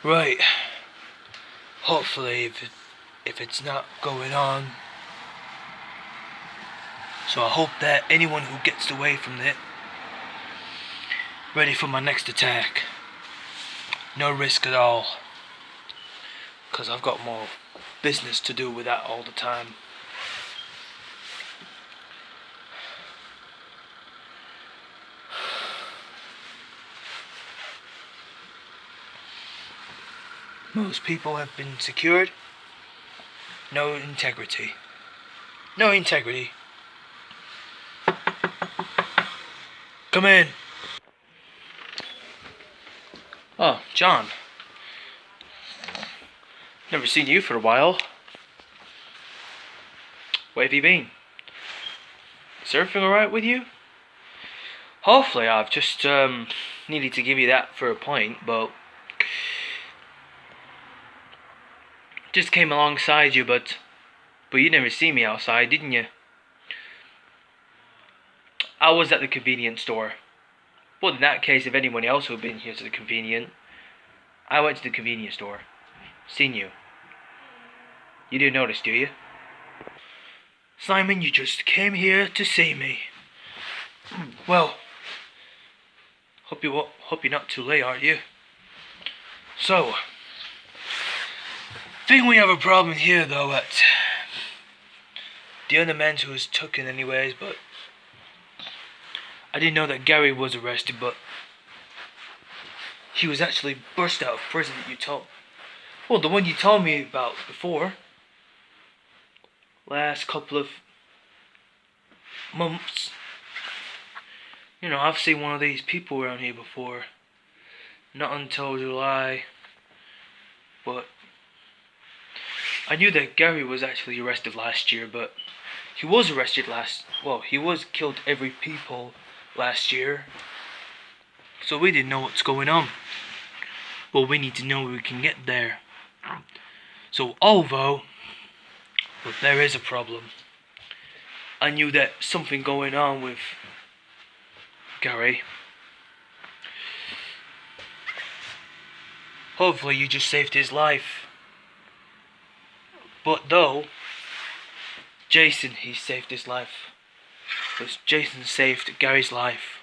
Right. Hopefully, if it's not going on. So I hope that anyone who gets away from it, ready for my next attack. No risk at all. Because I've got more business to do with that all the time. Most people have been secured. No integrity. No integrity. Come in. Oh, John. Never seen you for a while. Where have you been? Is everything alright with you? Hopefully, I've just needed to give you that for a point, but just came alongside you, but you never see me outside, didn't you? I was at the convenience store. But in that case, if anyone else would have been here to the convenience, I went to the convenience store. Seen you. You didn't notice, do you? Simon, you just came here to see me. Well, hope you're not too late, are you? So, think we have a problem here, though. At the other man who was taken, anyways. But I didn't know that Gary was arrested, but he was actually burst out of prison. That you told. Well, the one you told me about before. Last couple of months. You know, I've seen one of these people around here before. Not until July. But I knew that Gary was actually arrested last year, but he was arrested he was killed every people last year. So we didn't know what's going on. Well, we need to know we can get there. So although there is a problem, I knew that something going on with Gary. Hopefully you just saved his life. But though, Jason, he saved his life. Because Jason saved Gary's life.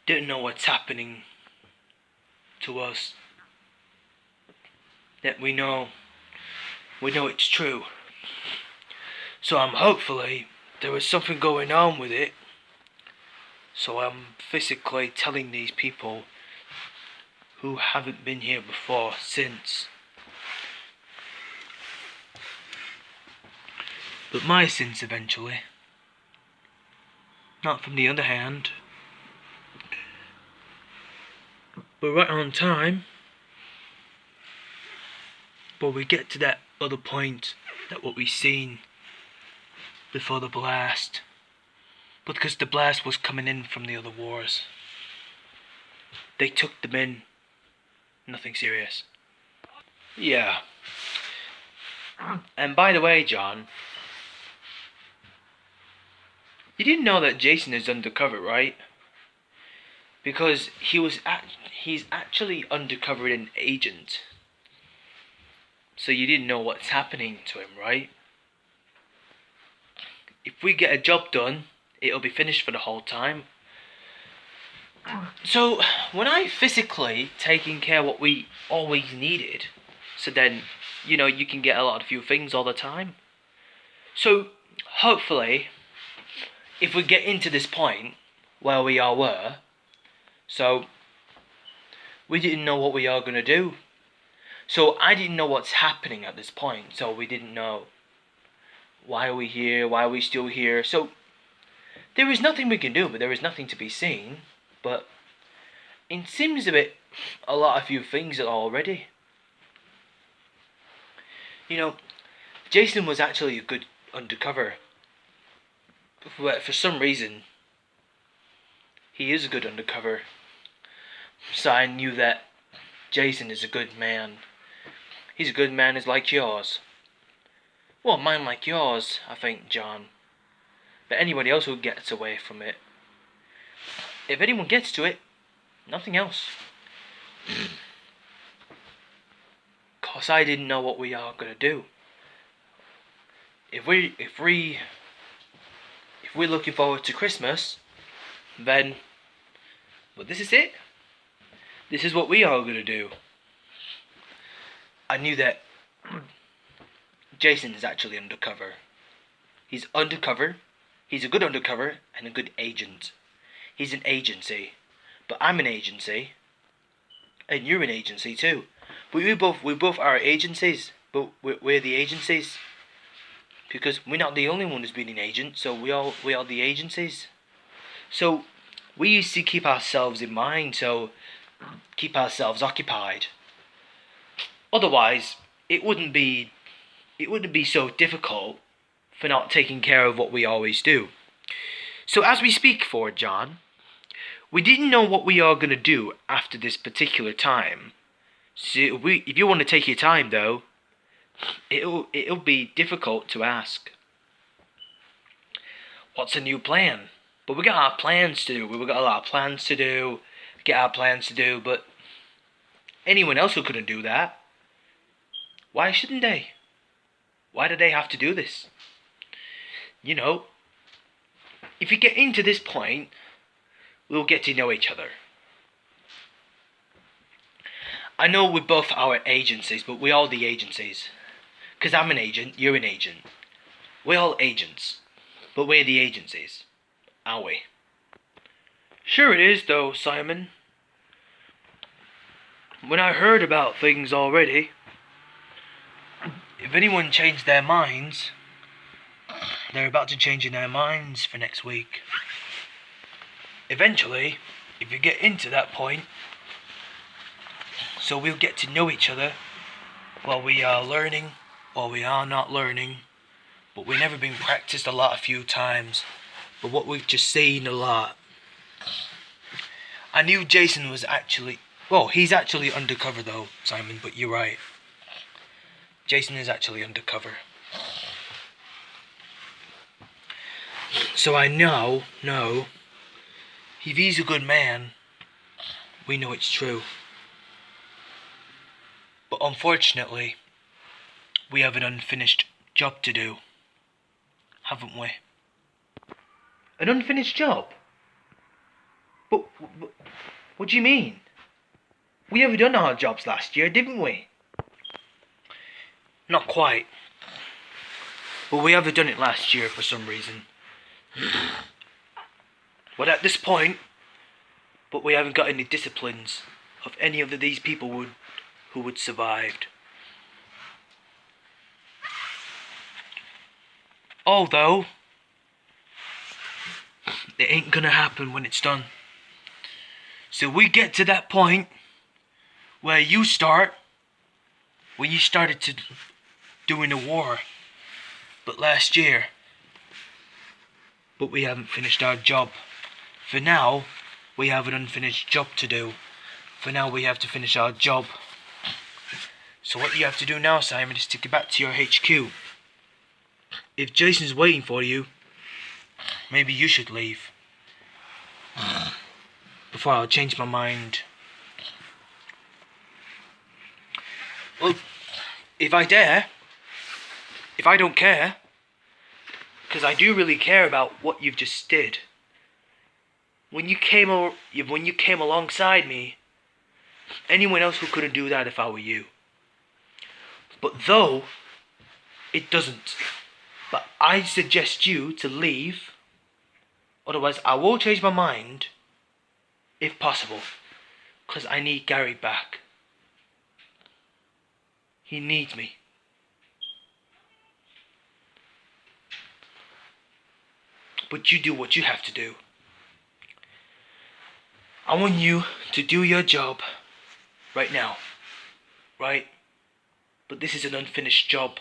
Didn't know what's happening to us. That we know it's true. So hopefully there was something going on with it. So I'm physically telling these people who haven't been here before since. But my sins eventually. Not from the other hand. But right on time. But we get to that other point, that what we seen before the blast. But because the blast was coming in from the other wars, they took them in. Nothing serious. Yeah. And by the way, John, you didn't know that Jason is undercover, right? Because he's actually undercover an agent. So you didn't know what's happening to him, right? If we get a job done, it'll be finished for the whole time. So when I physically taking care of what we always needed, so then, you know, you can get a lot of few things all the time. So hopefully, if we get into this point where we all were, so we didn't know what we are going to do. So I didn't know what's happening at this point. So we didn't know why are we here, why are we still here. So there is nothing we can do, but there is nothing to be seen. But it seems a lot of few things already. You know, Jason was actually a good undercover. But for some reason, he is a good undercover. So I knew that Jason is a good man. He's a good man, is like yours. Well, mine like yours, I think, John. But anybody else who gets away from it. If anyone gets to it, nothing else. Cause I didn't know what we are gonna do. If we're looking forward to Christmas, then well, this is it. This is what we are gonna do. I knew that Jason is actually undercover. He's undercover. He's a good undercover and a good agent. He's an agency, but I'm an agency, and you're an agency too. But we both are agencies, but we're the agencies because we're not the only one who's been an agent. So we are the agencies. So we used to keep ourselves in mind. So keep ourselves occupied. Otherwise, it wouldn't be so difficult for not taking care of what we always do. So as we speak for John, we didn't know what we are gonna do after this particular time. So if you want to take your time though, it'll be difficult to ask. What's a new plan? But we got our plans to do. We got a lot of plans to do. Get our plans to do, but anyone else who couldn't do that, why shouldn't they? Why do they have to do this? You know, if you get into this point, we'll get to know each other. I know we're both our agencies, but we're all the agencies. Because I'm an agent, you're an agent. We're all agents, but we're the agencies, aren't we? Sure it is though, Simon. When I heard about things already, if anyone changed their minds, they're about to change in their minds for next week. Eventually, if you get into that point, so we'll get to know each other while we are learning, while we are not learning, but we've never been practiced a few times, but what we've just seen a lot. I knew Jason was actually, well, he's actually undercover though, Simon, but you're right. Jason is actually undercover. So I know, if he's a good man, we know it's true. But unfortunately, we have an unfinished job to do, haven't we? An unfinished job? But what do you mean? We have done our jobs last year, didn't we? Not quite. But we have done it last year for some reason. But at this point, but we haven't got any disciplines of any of these people who would survived. Although, it ain't gonna happen when it's done. So we get to that point where you started to doing the war, but last year. But we haven't finished our job. For now, we have an unfinished job to do. For now, we have to finish our job. So what you have to do now, Simon, is to get back to your HQ. If Jason's waiting for you, maybe you should leave. Before I'll change my mind. Well, if I don't care, because I do really care about what you've just did. When you came alongside me, anyone else who couldn't do that if I were you. But though it doesn't. But I suggest you to leave. Otherwise, I will change my mind, if possible, because I need Gary back. He needs me. But you do what you have to do. I want you to do your job right now. Right? But this is an unfinished job.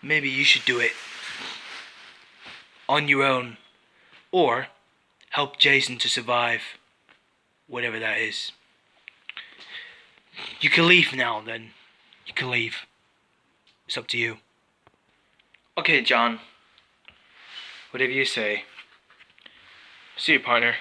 Maybe you should do it on your own, or help Jason to survive, whatever that is. You can leave now then. You can leave. It's up to you. Okay, John. Whatever you say. See you, partner.